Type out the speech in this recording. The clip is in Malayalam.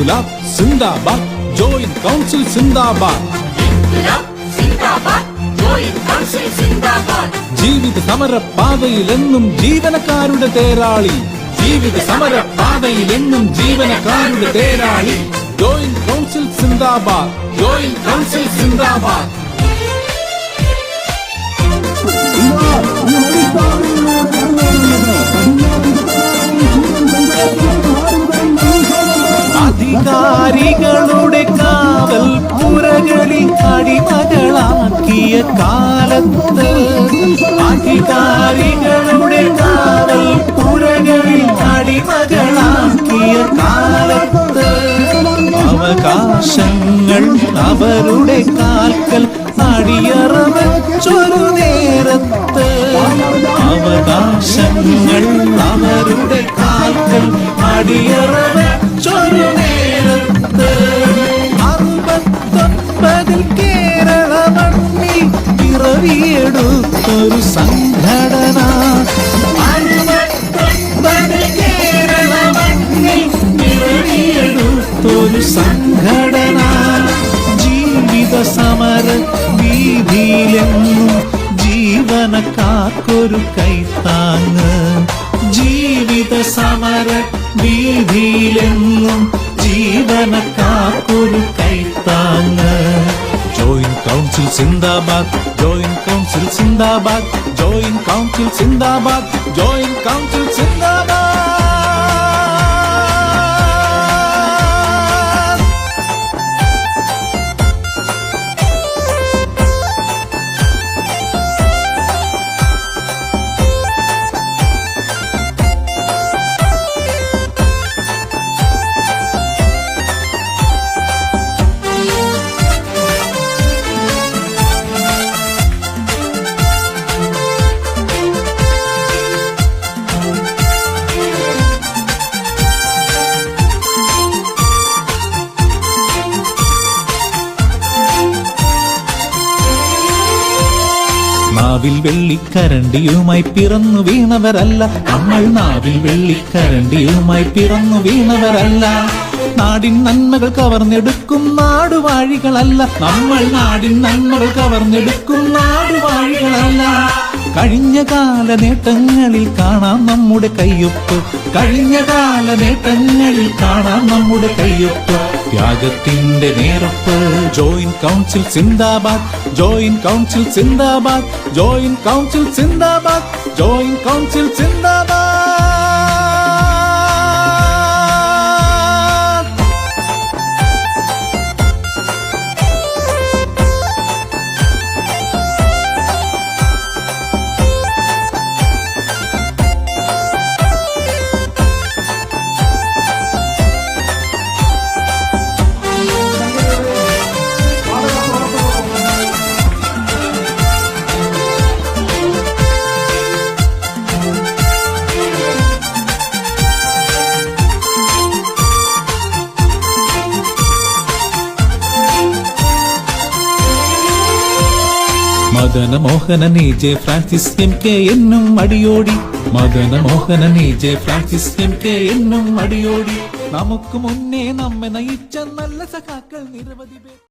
ഇൻക്വിലാബ് സിന്ദാബാദ്, ജോയിന്റ് കൗൺസിൽ സിന്ദാബാദ്. ജീവിത സമര പാതയിലെന്നും ജീവനക്കാരുടെ തേരാളി, ജീവിത സമര പാതയിലെന്നും ജീവനക്കാരുടെ തേരാളി. ജോയിന്റ് കൗൺസിൽ സിന്ദാബാദ്, ജോയിന്റ് കൗൺസിൽ സിന്ദാബാദ്. അധികാരികളുടെ കാവൽ പുരകളിൽ അടിമകളാക്കിയ കാലത്ത്, അധികാരികളുടെ കാവൽ പുരകളിൽ അടിമകളാക്കിയ കാലത്ത്, അവകാശങ്ങൾ അവരുടെ കാൽക്കൽ അടിയറ വെച്ചൊരു നേരത്ത്, അവകാശങ്ങൾ അവരുടെ കാൽക്കൽ അടിയറ വെച്ചൊരു നേരത്ത്, 69 കേരള മണ്ണിൽ പിറവിയെടുത്തൊരു സംഘടന, 69 കേരള മണ്ണിൽ പിറവിയെടുത്തൊരു സംഘടന. ജീവിത സമര വീതിയിലെന്നും ജീവനക്കാർക്കൊരു കൈത്താങ്ങ്, ജീവിത സമര വീതിയിലെന്നും ജീവനക്കാർക്കൊരു കൈത്താങ്ങ്. ജോയിന്റ് കൗൺസിൽ സിന്ദാബാദ്, ജോയിന്റ് കൗൺസിൽ സിന്ദാബാദ്, ജോയിന്റ് കൗൺസിൽ സിന്ദാബാദ്, ജോയിന്റ് കൗൺസിൽ സിന്ദാബാദ്. നാവിൽ വെള്ളിക്കരണ്ടിയുമായി പിറന്നു വീണവരല്ല നമ്മൾ, നാവിൽ വെള്ളിക്കരണ്ടിയുമായി പിറന്നു വീണവരല്ല. നാടിൻ നന്മകൾ കവർന്നെടുക്കും നാടുവാഴികളല്ല നമ്മൾ, നാടിൻ നന്മകൾ കവർന്നെടുക്കും നാടുവാഴികളല്ല. കഴിഞ്ഞ കാല നേട്ടങ്ങളിൽ കാണാം നമ്മുടെ കയ്യൊപ്പ്, കഴിഞ്ഞ കാല നേട്ടങ്ങളിൽ കാണാം നമ്മുടെ കയ്യൊപ്പ്. ത്യാഗത്തിന്റെ നേരപ്പ്. ജോയിന്റ് കൗൺസിൽ സിന്ദാബാദ്, ജോയിന്റ് കൗൺസിൽ സിന്ദാബാദ്, ജോയിന്റ് കൗൺസിൽ സിന്ദാബാദ്, ജോയിന്റ് കൗൺസിൽ സിന്ദാബാദ്. മദനമോഹനൻ ജെ ഫ്രാൻസിസ് MK എന്നും Adiyodi, Madanamohanan J Francis MK എന്നും അടിയോടി. നമുക്ക് മുന്നേ നമ്മെ നയിച്ച നല്ല സഖാക്കൾ നിരവധി പേർ.